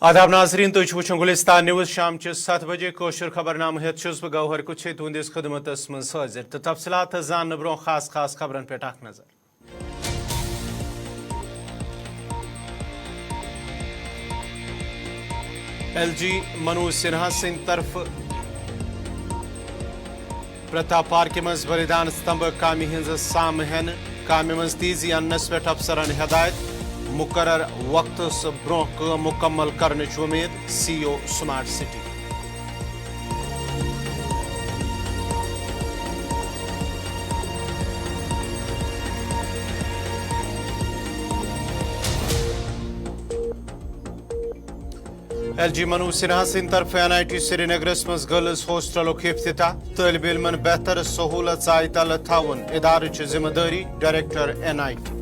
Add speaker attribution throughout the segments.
Speaker 1: आदाब नाजरीन तुझ वुचन गुलिस्तान न्यूज शाम 7 बजे कोशर खबरनामा हेत छुस बह गौहर कुछ तुंदिस खदमतस मज हाजिर तो तफसीलात जान ब्रो खास खबरन पे अख नजर। LG मनोज सिन्हा सिंह तरफ प्रताप पार्क मज बलिदान स्तंभ कामि हिंज साम हेन कामि मज तेजी अन्नस पे अफसरन हिदायत मुकर्रर वक्त ब्रोह मुकम्मल करने उम्मीद CEO smart city. LG Manoj Sinha Singh तरफ NIT श्रीनगरस मज गर्ल्स हॉस्टल इफ्तिताह तालिब इल्मन बेहतर सहूलत आय तल थावन इदारच जिम्मेदारी डायरेक्टर NIT।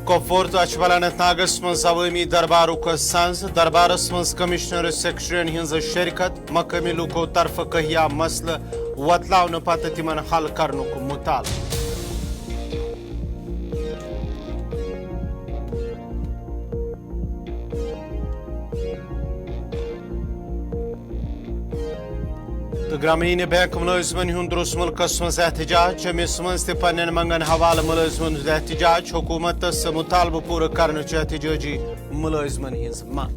Speaker 1: कपवार तो अचबल अनंतनागस मज अवामी दरबारुक संज दरबारस मज कमिश्नर सेक्रेटरियन हिंज शरकत मकामी लूको तरफ कहिया मसल वतलावन पत तिमन हल करनुक मुताल। तो ग्रामीण बैंक मुलाजमन हुंद रुस मुल्कस मज एहतजाज जमिस मज तन मंगन हवाले मुलाजमन एहतजाज हुकूमत मुतालबह पूरा करने एहतजाजी मुलाजमन हिंज मांग।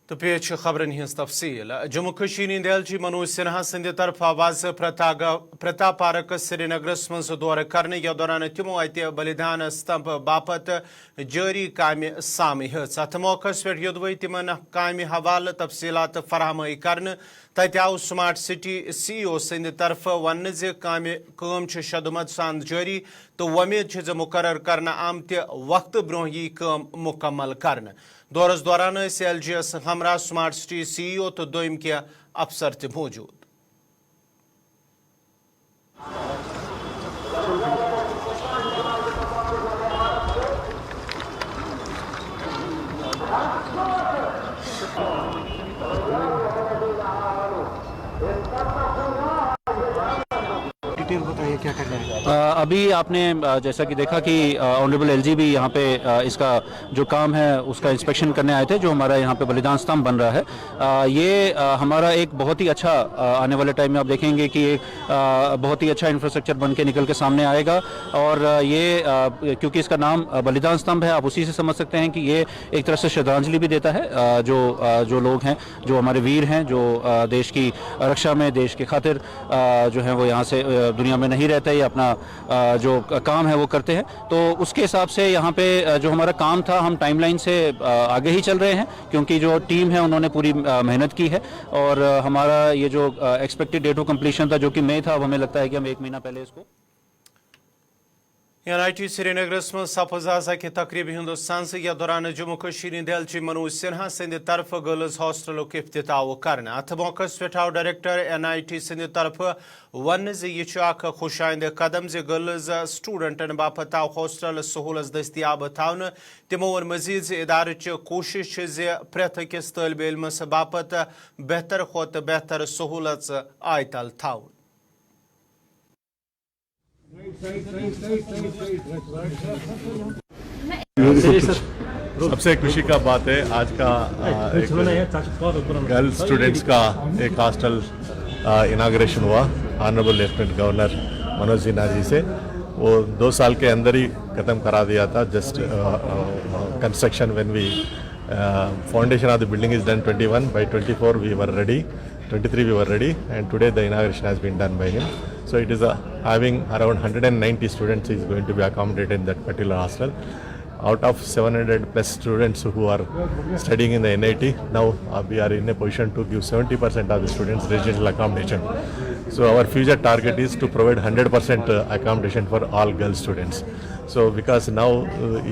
Speaker 1: तो पेश खबरन हिंज तफसील। जम्मू कश्मीर हिंद LG मनोज सिन्हा सिंध तरफ आवाज प्रताप पार्क श्रीनगरस मज दौर करने या दौरान तमो अत बलिदान स्तंभ बापत जारी काम सामि हेच अत मौकस पे योदवे तिमन काम हवाले तफसीलात फराहम कर तत आव स्मार्ट सिटी CEO सिंध तरफ वन काम शदमत सान जारी तो वमेद मुकर्रर करना आमत वक्त ब्रोह यी काम मुकम्मल कर दौरस दौरान LG हमरा स्मार्ट सिटी CEO तो दोम के अफसर ते मौजूद।
Speaker 2: बताइए क्या करना है।
Speaker 3: अभी आपने जैसा कि देखा कि ऑनरेबल LG भी यहाँ पे इसका जो काम है उसका इंस्पेक्शन करने आए थे। जो हमारा यहाँ पे बलिदान स्तंभ बन रहा है ये हमारा एक बहुत ही अच्छा आने वाले टाइम में आप देखेंगे कि एक बहुत ही अच्छा इंफ्रास्ट्रक्चर बन के निकल के सामने आएगा। और ये क्योंकि इसका नाम बलिदान स्तंभ है आप उसी से समझ सकते हैं कि ये एक तरह से श्रद्धांजलि भी देता है जो लोग हैं जो हमारे वीर हैं जो देश की रक्षा में देश की खातिर जो है वो यहाँ से दुनिया में नहीं रहते, ये अपना जो काम है वो करते हैं। तो उसके हिसाब से यहाँ पे जो हमारा काम था हम टाइमलाइन से आगे ही चल रहे हैं क्योंकि जो टीम है उन्होंने पूरी मेहनत की है। और हमारा ये जो एक्सपेक्टेड डेट ऑफ कंप्लीशन था जो कि मई था, अब हमें लगता है कि हम 1 महीना पहले इसको
Speaker 1: NIT श्रीनगरस मज सफजाजा की तकरीब हिंदुस्तान से दौरान जम्मू कश्मीर LG मनोज सिन्हा सिंध तरफ गर्ल्स हॉस्टल इफ्तिताह कर अत मौकस पे आव डायरेक्टर NIT सिंध तरफ वन यह खुश आइंद कदम गर्ल्स स्टूडेंटन बापत आव हॉस्टल सहूलत दस्तियाब थावन। तमो वो मजीद इदारच कोशिश प्रेथ अकिस तालिब इल्मस बापत बेहतर खुत बेहतर सहूलत आय तल थावन।
Speaker 4: सबसे खुशी का बात है आज का गर्ल्स स्टूडेंट्स का एक हॉस्टल इनाग्रेशन हुआ honourable lieutenant governor Manoj Sinha ji से। वो 2 साल के अंदर ही ख़त्म करा दिया था। Just construction when we foundation of the building is done 21 by 24 we were ready, 23 we were ready, and today the inauguration has been done by him. So it is having around 190 students is going to be accommodated in that particular hostel. Out of 700 plus students who are studying in the NIT, now we are in a position to give 70% of the students residential accommodation. So our future target is to provide 100% accommodation for all girl students. So because now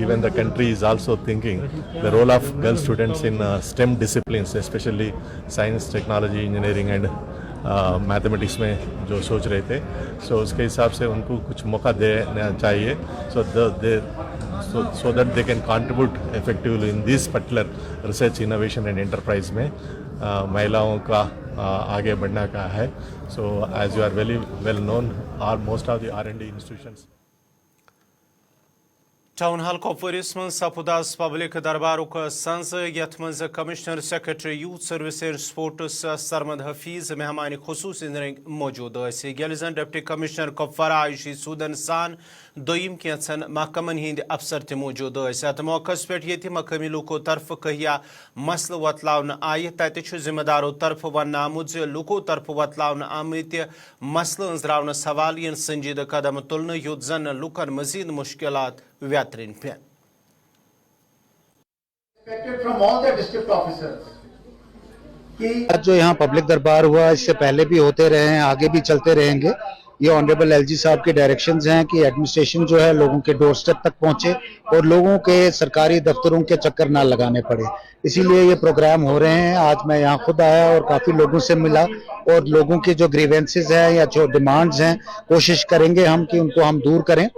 Speaker 4: even the country is also thinking the role of girl students in STEM disciplines, especially science, technology, engineering and mathematics में जो सोच रहे थे, सो उसके हिसाब से उनको कुछ मौका देना चाहिए। सो so that they can contribute effectively in this particular research, innovation and enterprise में महिलाओं का आगे बढ़ना का है. So as you are very well known, most of the R&D institutions.
Speaker 1: Town hall कॉपवरिस में सपुदास पब्लिक दरबारों का संस यथमंज commissioner secretary youth service and sports Sarmad Hafeez मेहमान खुसूस मौजूद यलिजन डिप्टी कमिश्नर कुपवारा आयुषी सूदन सान दोयम कैंसन महकमन हिंद अफसर त मौजूद अत मौके पे मकामी लूको तरफ कहिया मसल वतलावन आय तत जिम्मेदारों तरफ वन आमुत लूको तरफ वतलावन आमत मसल अंजरावन सवाल संजीद कदम तुलन युत जन लूकन मजीद मुश्किलात व्यातरिन पे.
Speaker 2: From all the district officers
Speaker 5: आज जो यहाँ पब्लिक दरबार हुआ इससे पहले भी होते रहे हैं, आगे भी चलते रहेंगे. ये ऑनरेबल एलजी साहब के डायरेक्शंस हैं कि एडमिनिस्ट्रेशन जो है लोगों के डोर स्टेप तक पहुंचे और लोगों के सरकारी दफ्तरों के चक्कर ना लगाने पड़े. इसीलिए ये प्रोग्राम हो रहे हैं. आज मैं यहाँ खुद आया और काफी लोगों से मिला और लोगों के जो ग्रीवेंसेस हैं या जो डिमांड्स हैं कोशिश करेंगे हम कि उनको हम दूर करें.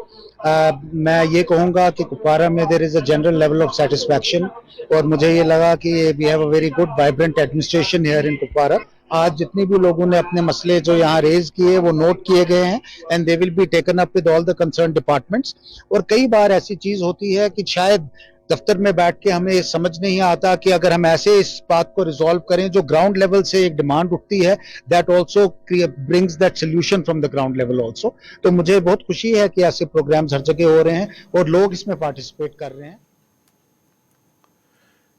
Speaker 5: मैं ये कहूँगा कि कुपवारा में there is a general level of satisfaction और मुझे ये लगा कि we have a very good vibrant administration here in Kupwara. आज जितने भी लोगों ने अपने मसले जो यहाँ रेज किए वो नोट किए गए हैं and they will be taken up with all the concern departments. और कई बार ऐसी चीज होती है कि शायद दफ्तर में बैठ के हमें समझ नहीं आता कि अगर हम ऐसे इस बात को रिजॉल्व करें जो ग्राउंड लेवल से एक डिमांड उठती है that also brings that solution from the ground level also. तो मुझे बहुत खुशी है कि ऐसे प्रोग्राम्स हर जगह हो रहे हैं और लोग इसमें पार्टिसिपेट कर रहे हैं.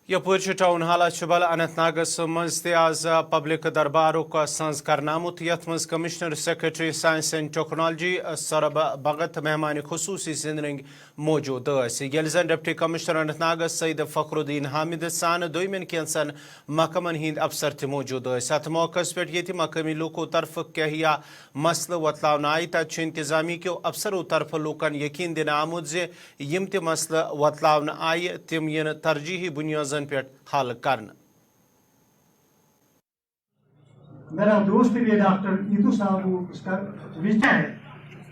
Speaker 1: यपुर टाउन हॉल बल अनंतनागस मज आज पब्लिक दरबारों का संज करनामुत यथ मज commissioner secretary science and technology Sarab Bhagat मेहमान खुसूसी जिंदगी मौजूद यलिजन डिप्टी कमिश्नर अनंतनागस सईद फखरुद्दीन हामिद सान दोयमन कैंसन महकमन हिंद अफसर त मौजूद अत मौके पे मकामी लूकों तरफ कहिया मसल वतलावन आय तत इंतजामी के अफसरों तरफ लूकन यकीन दिन आमुत यम त मसल वतलावन आय तम इन तरजीही बुनियाद पे हल करना.
Speaker 6: मेरा दोस्त भी डॉक्टर ईदू साहब उसका विजन है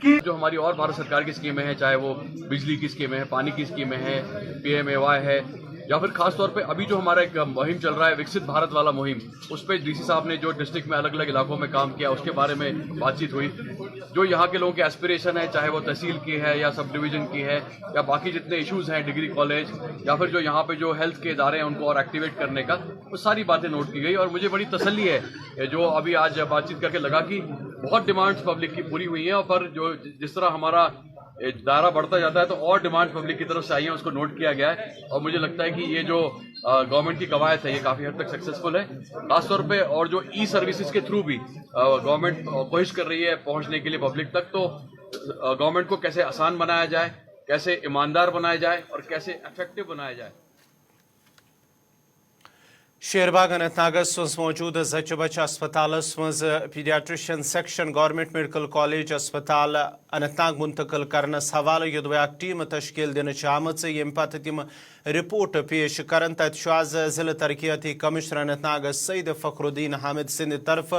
Speaker 6: कि
Speaker 7: जो हमारी और भारत सरकार की स्कीमें हैं, चाहे वो बिजली की स्कीमें हैं, पानी की स्कीमें हैं, PMAY है, या फिर खास तौर पे अभी जो हमारा एक मुहिम चल रहा है विकसित भारत वाला मुहिम, उस पर डीसी साहब ने जो डिस्ट्रिक्ट में अलग अलग इलाकों में काम किया उसके बारे में बातचीत हुई. जो यहाँ के लोगों के एस्पिरेशन है, चाहे वो तहसील की है या सब डिवीजन की है या बाकी जितने इश्यूज हैं, डिग्री कॉलेज या फिर जो यहाँ पे जो हेल्थ के इदारे हैं उनको और एक्टिवेट करने का, वो सारी बातें नोट की गई. और मुझे बड़ी तसल्ली है जो अभी आज बातचीत करके लगा कि बहुत डिमांड्स पब्लिक की पूरी हुई हैं और पर जो जिस तरह हमारा दायरा बढ़ता जाता है तो और डिमांड पब्लिक की तरफ से आई है, उसको नोट किया गया है. और मुझे लगता है कि ये जो गवर्नमेंट की कवायद है ये काफ़ी हद तक सक्सेसफुल है खासतौर पे. और जो ई सर्विसेज के थ्रू भी गवर्नमेंट कोशिश कर रही है पहुंचने के लिए पब्लिक तक, तो गवर्नमेंट को कैसे आसान बनाया जाए, कैसे ईमानदार बनाया जाए और कैसे इफेक्टिव बनाया जाए.
Speaker 1: शेरबाग अनंतनागस मौजूद जच बच अस्पताल मज paediatrician section government medical college अस्पताल अनंतनाग मुंतकिल करनस हवाले युद्ध टीम तश्कील दिन आमत यम पत तम रिपोर्ट पेश कर तत आज जिला तरक्याती कमिश्नर अनंतनाग सईद फखरुद्दीन हामिद सिंध तरफ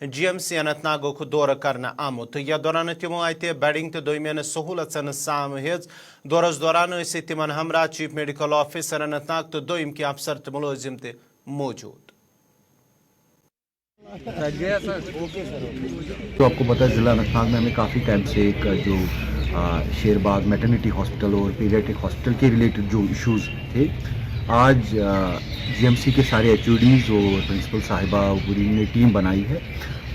Speaker 1: GMC अनंतनाग दौर कर आमुत. यह दौरान तमो अत बेडिंग तो दोयमेन सहूलतन साम हेज. दौरस दौरान तिमन हमरा चीफ मेडिकल ऑफिसर अनंतनाग तो दोयम के अफसर तो मुलाजिम ते मौजूद.
Speaker 8: तो आपको पता है ज़िला अनंतनाग में हमें काफ़ी टाइम से एक जो शेरबाग मैटरनिटी हॉस्पिटल और पीडियाट्रिक हॉस्पिटल के रिलेटेड जो इश्यूज़ थे, आज GMC के सारे HODs और प्रिंसिपल साहिबा पूरी ने टीम बनाई है.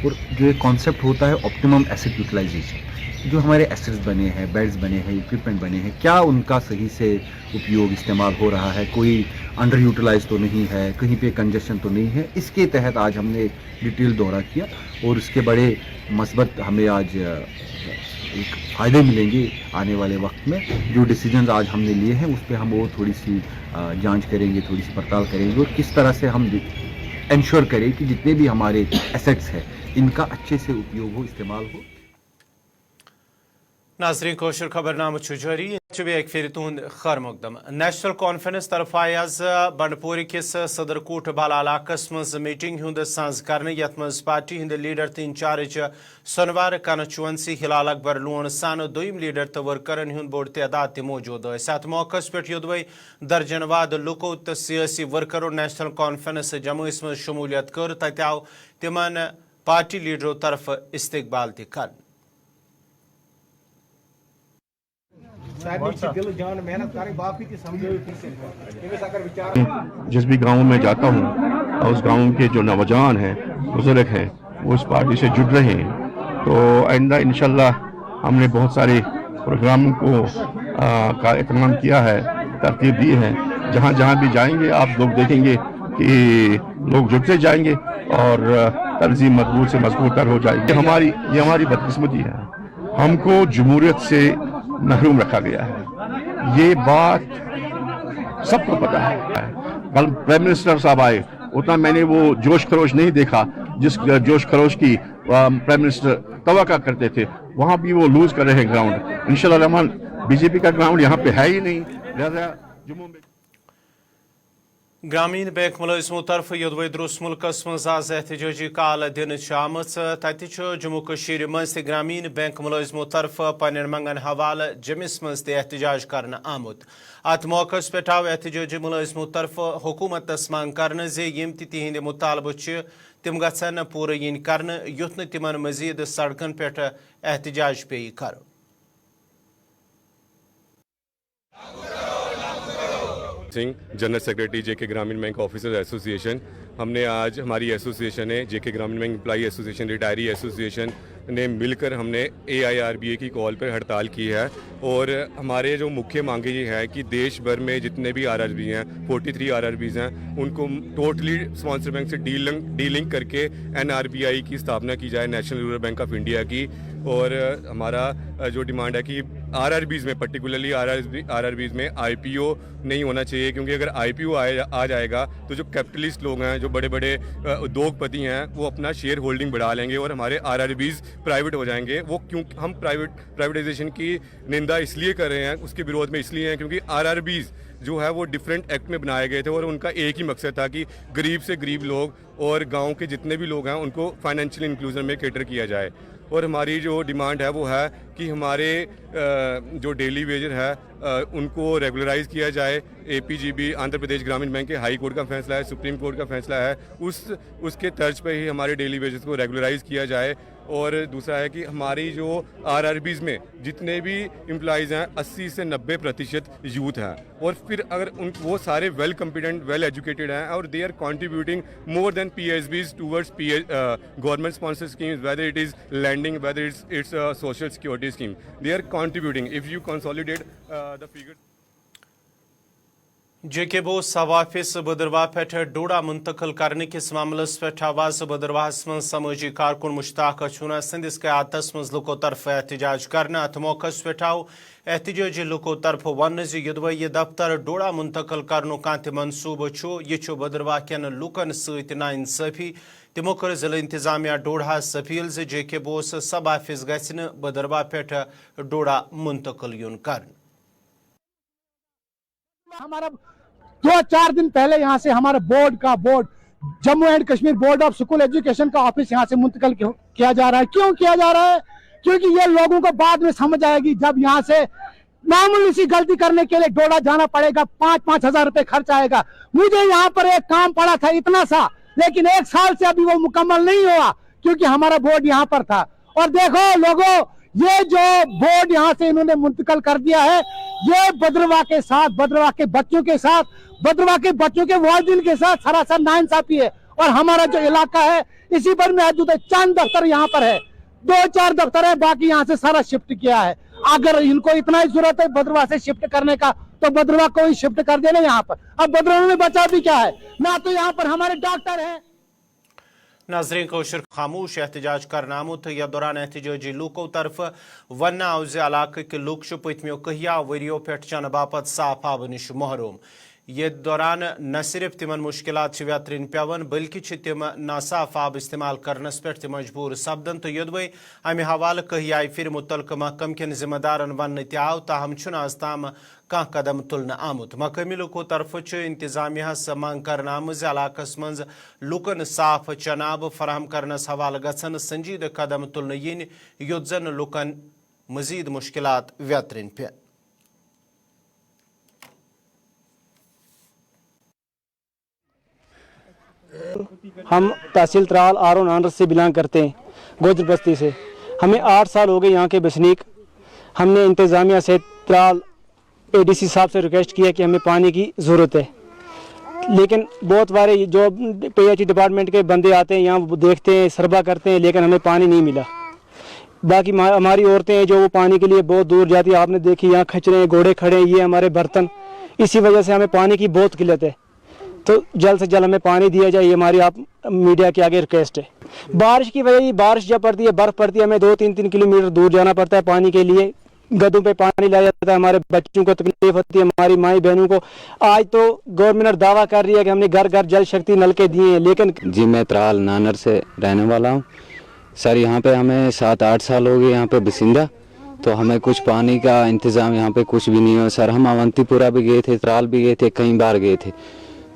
Speaker 8: और जो एक कॉन्सेप्ट होता है ऑप्टिमम एसेट यूटिलाइजेशन, जो हमारे एसेट्स बने हैं, बेड्स बने हैं, इक्विपमेंट बने हैं, क्या उनका सही से उपयोग इस्तेमाल हो रहा है, कोई अंडर यूटिलाइज तो नहीं है, कहीं पे कंजेशन तो नहीं है. इसके तहत आज हमने डिटेल दौरा किया और इसके बड़े मस्बत हमें आज एक फ़ायदे मिलेंगे आने वाले वक्त में. जो डिसीजंस आज हमने लिए हैं उस पर हम और थोड़ी सी जांच करेंगे, थोड़ी सी पड़ताल करेंगे और किस तरह से हम इंश्योर करें कि जितने भी हमारे एसेट्स हैं इनका अच्छे से उपयोग हो, इस्तेमाल हो.
Speaker 1: नाजरीन कोशर खबरनामा जारी एक फिर तुंद खर मुकदम नेशनल कॉन्फ्रेंस तरफ आय आज बंडपोर किस सदरकोट बाला इलाकस मज मीटिंग हुंद सांस करने यथ मज पार्टी हिंद लीडर तो इंचार्ज सोनवार कनचुअंसी हिलाल अकबर लोन सान दोयम लीडर तो वर्करन हुंद बोड़ तादाद ते मौजूद अत मौके पे योदवे दर्जन वाद लुको तो सियासी वर्करों नेशनल कॉन्फ्रेंस जमुस मज शमूलियत कर तत आव तिमन पार्टी लीडरों तरफ इस्तकबाल ते कर
Speaker 9: जिस भी गांव में जाता हूं उस गांव के जो नौजवान हैं बुजुर्ग हैं वो इस पार्टी से जुड़ रहे हैं तो आइंदा इंशाल्लाह हमने बहुत सारे प्रोग्रामों को का एहतमाम किया है तरतीब दी है जहां जहां भी जाएंगे आप लोग देखेंगे कि लोग जुड़ते जाएंगे और तंजीम मजबूत से मजबूत तर हो जाएगी ये हमारी बदकिस्मती है हमको जमहूरियत से महरूम रखा गया है ये बात सबको पता है कल प्राइम मिनिस्टर साहब आए उतना मैंने वो जोश खरोश नहीं देखा जिस जोश खरोश की प्राइम मिनिस्टर तवक्का करते थे वहां भी वो लूज कर रहे हैं ग्राउंड इंशाल्लाह रहमान बीजेपी का ग्राउंड यहाँ पे है ही नहीं लिहाजा जम्मू में
Speaker 1: ग्रामीण बैंक मुलाजिमों तरफ योदवे दुरुस मुल्कस मज आज एहतजाजी काल दिन तत जम्मू कशीर मज ग्रामीण बैंक मुलाजिमों तरफ पन्न मंगन हवाले जमिस मज एहतजाज कर आमुत अत मौके पे आव एहतजाजी मुलाजिमों तरफ हुकूमतस मांग कर यम तिहंद मुतालबे तिम गन पूर इन कर युथ तिमन मजीद सड़कन पे एहतजाज पे कर
Speaker 10: सिंह जनरल सेक्रेटरी जेके ग्रामीण बैंक ऑफिसर्स एसोसिएशन हमने आज हमारी एसोसिएशन है जेके ग्रामीण bank employee association retiree association ने मिलकर हमने AIRBA की कॉल पर हड़ताल की है और हमारे जो मुख्य मांगे ये है कि देश भर में जितने भी RRB हैं 43 RRBs हैं उनको टोटली स्पॉन्सर बैंक से डीलिंग करके NRBI की स्थापना की जाए national rural bank of India की और हमारा जो डिमांड है कि RRBs में पर्टिकुलरली RRBs में IPO नहीं होना चाहिए क्योंकि अगर IPO आ जाएगा तो जो कैपिटलिस्ट लोग हैं जो बड़े बड़े उद्योगपति हैं वो अपना शेयर होल्डिंग बढ़ा लेंगे और हमारे RRBs प्राइवेट हो जाएंगे वो क्यों हम प्राइवेटाइजेशन की निंदा इसलिए कर रहे हैं उसके विरोध में इसलिए हैं क्योंकि RRBs जो है वो डिफरेंट एक्ट में बनाए गए थे और उनका एक ही मकसद था कि गरीब से गरीब लोग और गांव के जितने भी लोग हैं उनको फाइनेंशियल इंक्लूजन में कैटर किया जाए और हमारी जो डिमांड है वो है कि हमारे जो डेली वेजर है उनको रेगुलराइज किया जाए APGB आंध्र प्रदेश ग्रामीण बैंक के हाई कोर्ट का फैसला है सुप्रीम कोर्ट का फैसला है उसके तर्ज पे ही हमारे डेली वेजेस को रेगुलराइज किया जाए और दूसरा है कि हमारी जो RRBs में जितने भी एम्प्लॉइज़ हैं 80 से 90% यूथ हैं और फिर अगर वो सारे वेल कॉम्पिटेंट वेल एजुकेटेड हैं और they are contributing more than PSBs towards government sponsor schemes whether it is landing whether it's social security scheme they are contributing if you consolidate the figure
Speaker 1: JK बो सवाफिस बदरवाह पे डोडा मुंतकिल करने किस मामलस पे आवाज बदरवाहस मं समाजी कारकुन मुश्ताक अचूना सिंधिस क्यादतस मं लुको तरफ एहतजाज करना अत मौके पे आव एहतजाजी लुको तरफ वन योदवे यह दफ्तर डोडा मुंतकिल करनु कांत मनसूब यह बदरवाह कन लुकन सत नाइंसाफी तिमो कर जिला इंतजामिया डोडास अपील जेके बोस सब ऑफिस गि बदरवाह पे डोडा मुंतकिल यून कर
Speaker 6: हमारा 2-4 दिन पहले यहाँ से हमारे board Jammu and Kashmir board of school education का ऑफिस यहाँ से मुंतकिल किया जा रहा है। क्यों किया जा रहा है? क्योंकि ये लोगों को बाद में समझ आएगी जब यहाँ से मामूली सी गलती करने के लिए डोडा जाना पड़ेगा 5-5 हजार रुपए खर्च आएगा। मुझे यहाँ पर एक काम पड़ा था इतना सा लेकिन 1 साल से अभी वो मुकम्मल नहीं हुआ क्योंकि हमारा बोर्ड यहाँ पर था। और देखो लोगों ये जो बोर्ड यहाँ से इन्होंने मुंतकिल कर दिया है ये बदरवाह के साथ बदरवाह के बच्चों के साथ बदरवाह के बच्चों के वालिदैन के साथ सरासर नाइंसाफी है। और हमारा जो इलाका है इसी पर मौजूद है चंद दफ्तर यहाँ पर है 2-4 दफ्तर है बाकी यहाँ से सारा शिफ्ट किया है। अगर इनको इतना ही जरूरत है बदरवाह से शिफ्ट करने का तो बदरवाह को ही शिफ्ट कर देना यहाँ पर। अब बदरवाह में बचा भी क्या है ना तो यहाँ पर हमारे डॉक्टर है।
Speaker 1: नाजरीन कोशर खामोश एहतजाज कर आमुत या दौरान एहतजाजी लूकों तरफ वन आव इलाके के लूक पतमो कहिया वरियो पे चन बापत साफ आब नश महरूम یہ دوران نہ صرف تمن مشکلات ویترین پیون بلکہ تم ناصاف آب استعمال کرنس پہ مجبور سپدن تو یدوے امہ حوالہ کہی آئی پھر متعلقہ محکمہ کن ذمہ دارن ون آو تاہم آز تام کان قدم تلن آمت مقامی لوکو طرف انتظامیہ منگ کرنا آمز علاقہ مز لکن صاف چناب فراہم کرنس حوالہ گھن سنجیدہ قدم تلن ین یوت زن لکن مزید مشکلات ویترین پہ
Speaker 11: ہم تحصیل ترال آرون آنر سے بلانگ کرتے ہیں گوجر بستی سے. ہمیں 8 سال ہو گئے یہاں کے بسنیک. ہم نے انتظامیہ سے ترال اے ڈی سی صاحب سے ریکویسٹ کیا کہ ہمیں پانی کی ضرورت ہے, لیکن بہت بارے جو پی ایچ ای ڈپارٹمنٹ کے بندے آتے ہیں یہاں وہ دیکھتے ہیں سربا کرتے ہیں لیکن ہمیں پانی نہیں ملا. باقی ہماری عورتیں ہیں جو وہ پانی کے لیے بہت دور جاتی ہیں, آپ نے دیکھی یہاں کھچرے ہیں گھوڑے کھڑے ہیں, یہ ہمارے برتن, اسی وجہ سے ہمیں پانی کی بہت قلت ہے. تو جلد سے جلد ہمیں پانی دیا جائے, یہ ہماری آپ میڈیا کے آگے ریکویسٹ ہے. بارش کی وجہ بارش جب پڑتی ہے برف پڑتی ہے ہمیں 2-3 کلومیٹر دور جانا پڑتا ہے پانی کے لیے, گدوں پہ پانی لایا جاتا ہے, ہمارے بچوں کو تکلیف ہوتی ہے, ہماری مائی بہنوں کو. آج تو گورنمنٹ دعویٰ کر رہی ہے کہ ہم نے گھر گھر جل شکتی نلکے دیے ہیں, لیکن
Speaker 12: جی میں ترال نانر سے رہنے والا ہوں سر. یہاں پہ ہمیں 7-8 سال ہو گئے یہاں پہ بسندہ, تو ہمیں کچھ پانی کا انتظام یہاں پہ کچھ بھی نہیں ہو سر. ہم اونتی پورہ بھی گئے تھے, ترال بھی گئے تھے, کئی بار گئے تھے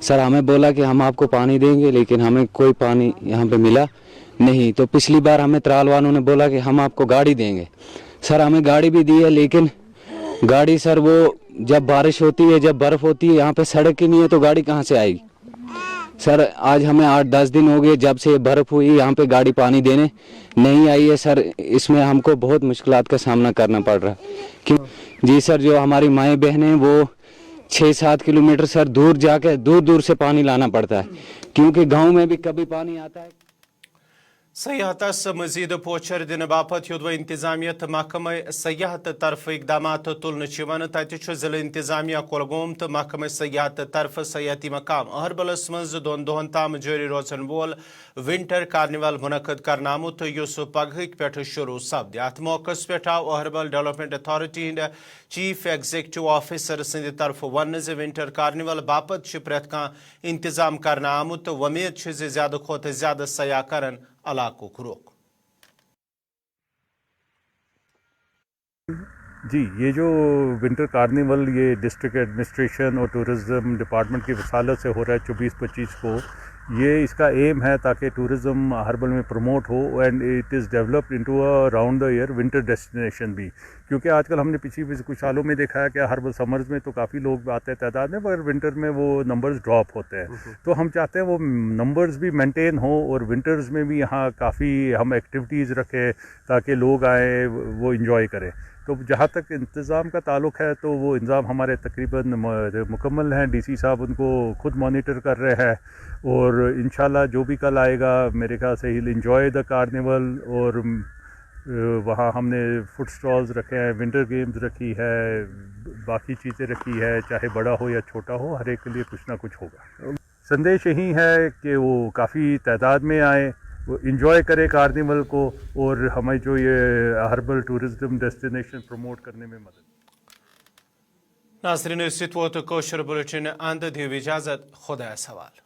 Speaker 12: سر. ہمیں بولا کہ ہم آپ کو پانی دیں گے لیکن ہمیں کوئی پانی یہاں پہ ملا نہیں. تو پچھلی بار ہمیں ترال والوں نے بولا کہ ہم آپ کو گاڑی دیں گے سر. ہمیں گاڑی بھی دی ہے لیکن گاڑی سر وہ جب بارش ہوتی ہے جب برف ہوتی ہے یہاں پہ سڑک ہی نہیں ہے تو گاڑی کہاں سے آئے گی سر. آج ہمیں 8-10 دن ہو گئے جب سے برف ہوئی یہاں پہ گاڑی پانی دینے نہیں آئی ہے سر. اس میں ہم کو بہت مشکلات کا سامنا کرنا پڑ رہا ہے. جی سر, جو ہماری مائیں بہنیں وہ 6-7 کلومیٹر سر دور جا کے دور سے پانی لانا پڑتا ہے کیونکہ گاؤں میں بھی کبھی پانی آتا ہے.
Speaker 1: سیاحتس مزید پوچھر دن باپت یودو انتظامیہ تو محکمہ سیاحت طرف اقدامات تلن تتہ ضلع انتظامیہ کولگوم تو محکمہ سیاحت طرف سیاحتی مقام اہربلس مز 2 دہن تام جاری روزن وول ونٹر کارنیول منعقد کرنا آمت اس پگہک پہ شروع سپد. ات موقع پہ آو اہربل ڈیولپمنٹ اتھارٹی ہند چیف ایگزیکٹو آفیسر سند طرف ون ونٹر کارنیول باپت پریت کان انتظام کرنا آمت تو ومید زیادہ کھوت زیادہ سیاح کرن علاقوں کو روک.
Speaker 13: جی یہ جو ونٹر کارنیول یہ ڈسٹرکٹ ایڈمنسٹریشن اور ٹورزم ڈپارٹمنٹ کی وسالت سے ہو رہا ہے 24-25 کو. یہ اس کا ایم ہے تاکہ ٹورزم ہربل میں پروموٹ ہو and it is developed into round the year winter destination بھی, کیونکہ آج کل ہم نے پچھلی کچھ سالوں میں دیکھا ہے کہ ہربل سمرز میں تو کافی لوگ آتے ہیں تعداد میں, مگر ونٹر میں وہ نمبرز ڈراپ ہوتے ہیں. تو ہم چاہتے ہیں وہ نمبرز بھی مینٹین ہوں اور ونٹرز میں بھی یہاں کافی ہم ایکٹیویٹیز رکھیں تاکہ لوگ آئیں وہ انجوائے کریں. تو جہاں تک انتظام کا تعلق ہے تو وہ انتظام ہمارے تقریباً مکمل ہیں. ڈی سی صاحب ان کو خود مانیٹر کر رہے ہیں اور انشاءاللہ جو بھی کل آئے گا میرے خیال سے ہیل انجوائے دا کارنیول. اور وہاں ہم نے فوڈ سٹالز رکھے ہیں, ونٹر گیمز رکھی ہے, باقی چیزیں رکھی ہے, چاہے بڑا ہو یا چھوٹا ہو ہر ایک کے لیے کچھ نہ کچھ ہوگا. سندیش یہی ہے کہ وہ کافی تعداد میں آئیں, وہ انجوائے کرے کارنیول کو اور ہمیں جو یہ ہربل ٹورزم ڈیسٹینیشن پروموٹ کرنے میں مدد.
Speaker 1: ناظرین اس ووت کوشر بلٹن اند دیو اجازت خدا سوال.